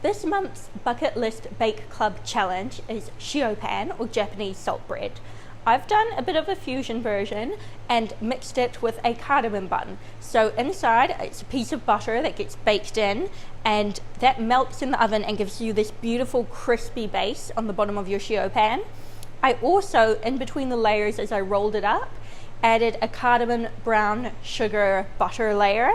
This month's Bucket List Bake Club challenge is Shio pan, or Japanese salt bread. I've done a bit of a fusion version and mixed it with a cardamom bun. So inside it's a piece of butter that gets baked in, and that melts in the oven and gives you this beautiful crispy base on the bottom of your Shio pan. I also, in between the layers as I rolled it up, added a cardamom brown sugar butter layer.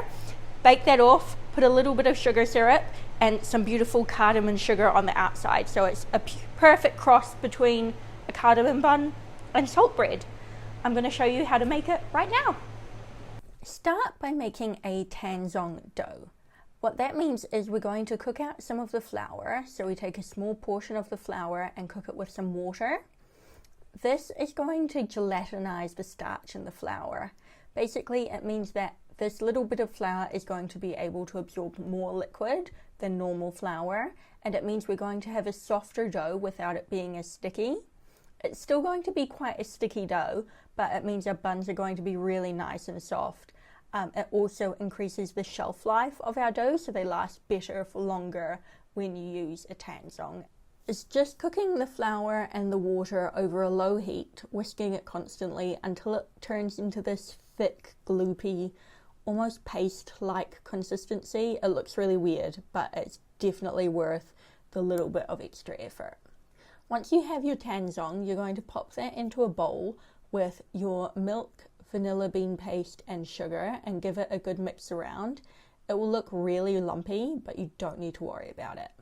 Bake that off, put a little bit of sugar syrup and some beautiful cardamom sugar on the outside. So it's a perfect cross between a cardamom bun and salt bread. I'm going to show you how to make it right now. Start by making a tanzong dough. What that means is we're going to cook out some of the flour. So we take a small portion of the flour and cook it with some water. This is going to gelatinize the starch in the flour. Basically, it means that this little bit of flour is going to be able to absorb more liquid than normal flour, and it means we're going to have a softer dough without it being as sticky. It's still going to be quite a sticky dough, but it means our buns are going to be really nice and soft. It also increases the shelf life of our dough, so they last better for longer when you use a tanzong. It's just cooking the flour and the water over a low heat, whisking it constantly until it turns into this thick, gloopy, almost paste-like consistency. It looks really weird, but it's definitely worth the little bit of extra effort. Once you have your tanzong, you're going to pop that into a bowl with your milk, vanilla bean paste and sugar and give it a good mix around. It will look really lumpy, but you don't need to worry about it.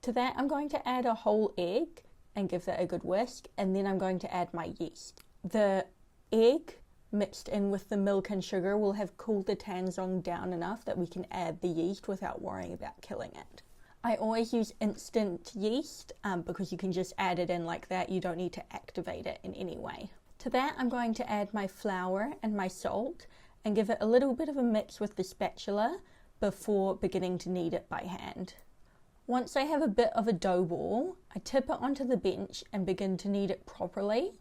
To that, I'm going to add a whole egg and give that a good whisk, and then I'm going to add my yeast. The egg mixed in with the milk and sugar will have cooled the tanzong down enough that we can add the yeast without worrying about killing it. I always use instant yeast because you can just add it in like that. You don't need to activate it in any way. To that, I'm going to add my flour and my salt and give it a little bit of a mix with the spatula before beginning to knead it by hand. Once I have a bit of a dough ball, I tip it onto the bench and begin to knead it properly.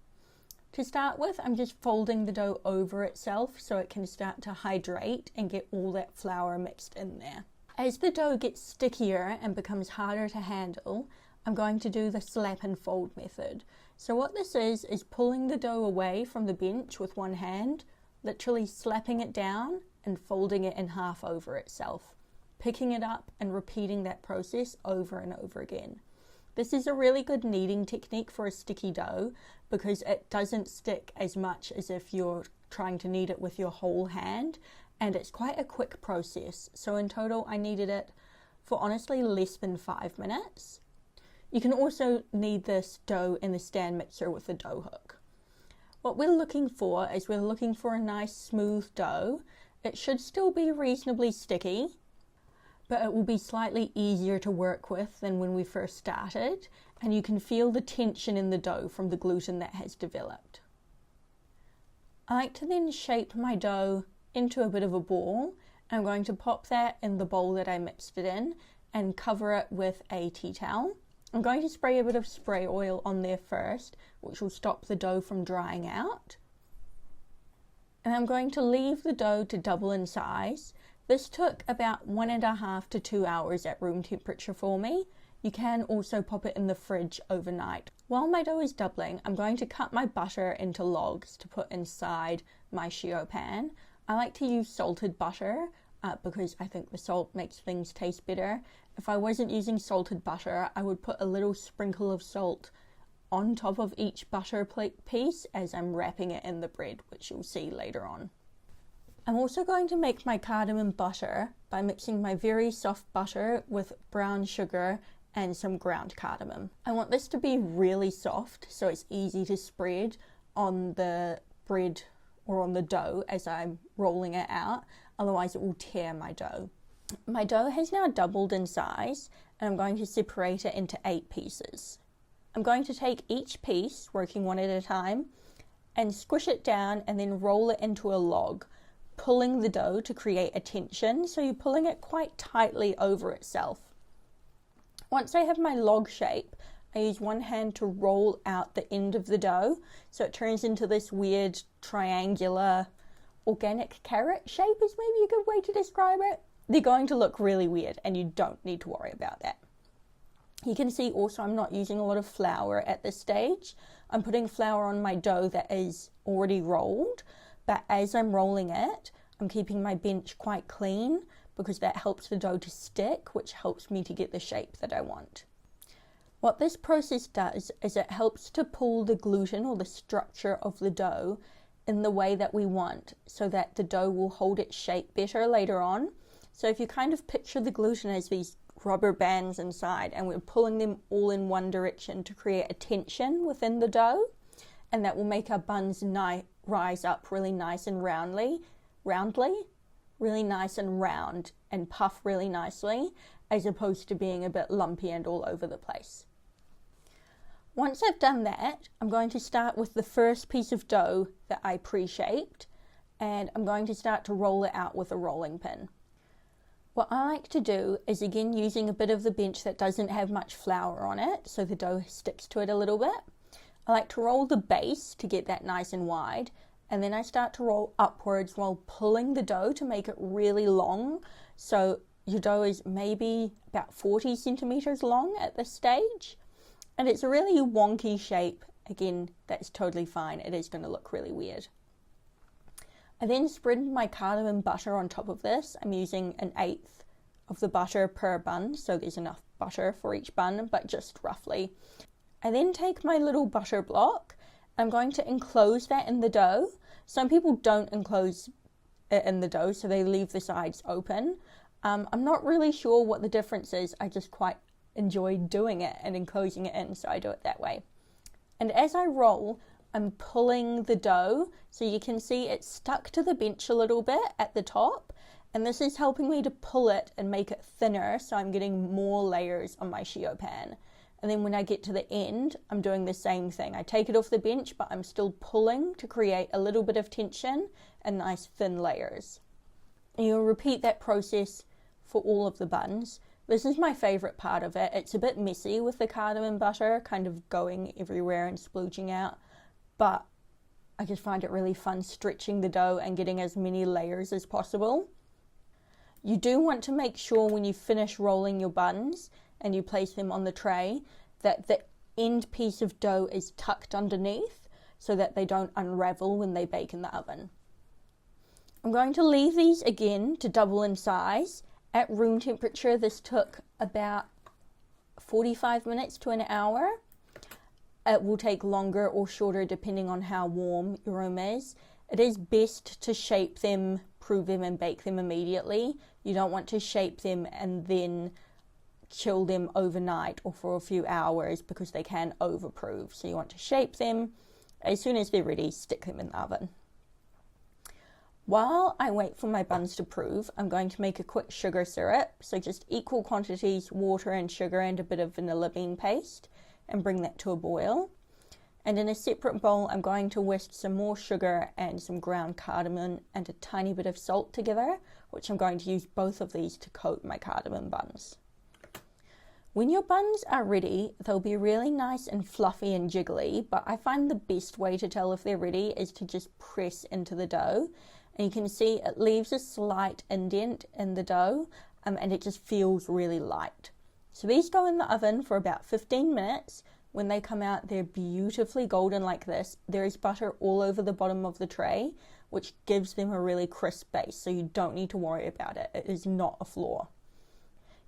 To start with, I'm just folding the dough over itself so it can start to hydrate and get all that flour mixed in there. As the dough gets stickier and becomes harder to handle, I'm going to do the slap and fold method. So what this is pulling the dough away from the bench with one hand, literally slapping it down and folding it in half over itself, picking it up and repeating that process over and over again. This is a really good kneading technique for a sticky dough because it doesn't stick as much as if you're trying to knead it with your whole hand, and it's quite a quick process. So in total I kneaded it for honestly less than 5 minutes. You can also knead this dough in the stand mixer with a dough hook. What we're looking for is we're looking for a nice smooth dough. It should still be reasonably sticky, but it will be slightly easier to work with than when we first started, and you can feel the tension in the dough from the gluten that has developed. I like to then shape my dough into a bit of a ball. I'm going to pop that in the bowl that I mixed it in and cover it with a tea towel. I'm going to spray a bit of spray oil on there first, which will stop the dough from drying out. And I'm going to leave the dough to double in size. This took about 1.5 to 2 hours at room temperature for me. You can also pop it in the fridge overnight. While my dough is doubling, I'm going to cut my butter into logs to put inside my Shio pan. I like to use salted butter because I think the salt makes things taste better. If I wasn't using salted butter, I would put a little sprinkle of salt on top of each butter piece as I'm wrapping it in the bread, which you'll see later on. I'm also going to make my cardamom butter by mixing my very soft butter with brown sugar and some ground cardamom. I want this to be really soft so it's easy to spread on the bread or on the dough as I'm rolling it out, otherwise it will tear my dough. My dough has now doubled in size and I'm going to separate it into 8 pieces. I'm going to take each piece, working one at a time, and squish it down and then roll it into a log, pulling the dough to create a tension, so you're pulling it quite tightly over itself. Once I have my log shape, I use one hand to roll out the end of the dough, so it turns into this weird triangular organic carrot shape is maybe a good way to describe it. They're going to look really weird and you don't need to worry about that. You can see also I'm not using a lot of flour at this stage. I'm putting flour on my dough that is already rolled, but as I'm rolling it, I'm keeping my bench quite clean because that helps the dough to stick, which helps me to get the shape that I want. What this process does is it helps to pull the gluten or the structure of the dough in the way that we want so that the dough will hold its shape better later on. So if you kind of picture the gluten as these rubber bands inside and we're pulling them all in one direction to create a tension within the dough, and that will make our buns rise up really nice and roundly, really nice and round and puff really nicely, as opposed to being a bit lumpy and all over the place. Once I've done that, I'm going to start with the first piece of dough that I pre-shaped, and I'm going to start to roll it out with a rolling pin. What I like to do is, again, using a bit of the bench that doesn't have much flour on it, so the dough sticks to it a little bit. I like to roll the base to get that nice and wide, and then I start to roll upwards while pulling the dough to make it really long. So your dough is maybe about 40 centimeters long at this stage. And it's a really wonky shape. Again, that's totally fine. It is going to look really weird. I then spread my cardamom butter on top of this. I'm using 1/8 of the butter per bun, so there's enough butter for each bun, but just roughly. I then take my little butter block. I'm going to enclose that in the dough. Some people don't enclose it in the dough, so they leave the sides open. I'm not really sure what the difference is. I just quite enjoy doing it and enclosing it in, so I do it that way. And as I roll, I'm pulling the dough, so you can see it's stuck to the bench a little bit at the top, and this is helping me to pull it and make it thinner, so I'm getting more layers on my Shio pan. And then when I get to the end, I'm doing the same thing. I take it off the bench, but I'm still pulling to create a little bit of tension and nice thin layers. And you'll repeat that process for all of the buns. This is my favourite part of it. It's a bit messy with the cardamom butter kind of going everywhere and splooging out, but I just find it really fun stretching the dough and getting as many layers as possible. You do want to make sure when you finish rolling your buns and you place them on the tray that the end piece of dough is tucked underneath so that they don't unravel when they bake in the oven. I'm going to leave these again to double in size. At room temperature, this took about 45 minutes to an hour. It will take longer or shorter depending on how warm your room is. It is best to shape them, prove them and bake them immediately. You don't want to shape them and then chill them overnight or for a few hours because they can overprove. So you want to shape them. As soon as they're ready, stick them in the oven. While I wait for my buns to prove, I'm going to make a quick sugar syrup. So just equal quantities, water and sugar and a bit of vanilla bean paste, and bring that to a boil. And in a separate bowl, I'm going to whisk some more sugar and some ground cardamom and a tiny bit of salt together, which I'm going to use both of these to coat my cardamom buns. When your buns are ready, they'll be really nice and fluffy and jiggly, but I find the best way to tell if they're ready is to just press into the dough. And you can see it leaves a slight indent in the dough, and it just feels really light. So these go in the oven for about 15 minutes. When they come out, they're beautifully golden like this. There is butter all over the bottom of the tray, which gives them a really crisp base, so you don't need to worry about it. It is not a flaw.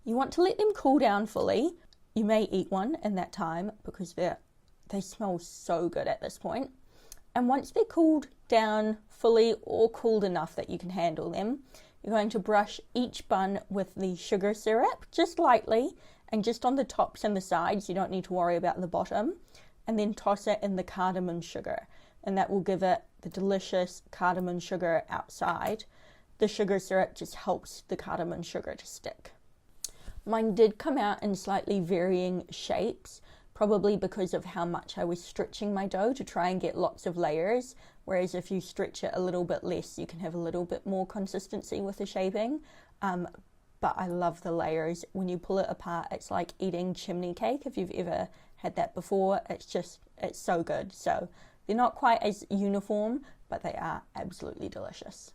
You want to let them cool down fully. You may eat one in that time because they smell so good at this point. And once they're cooled down fully or cooled enough that you can handle them, you're going to brush each bun with the sugar syrup, just lightly, and just on the tops and the sides. You don't need to worry about the bottom. And then toss it in the cardamom sugar, and that will give it the delicious cardamom sugar outside. The sugar syrup just helps the cardamom sugar to stick. Mine did come out in slightly varying shapes, probably because of how much I was stretching my dough to try and get lots of layers, whereas if you stretch it a little bit less, you can have a little bit more consistency with the shaping. But I love the layers. When you pull it apart, it's like eating chimney cake. If you've ever had that before, it's so good. So they're not quite as uniform, but they are absolutely delicious.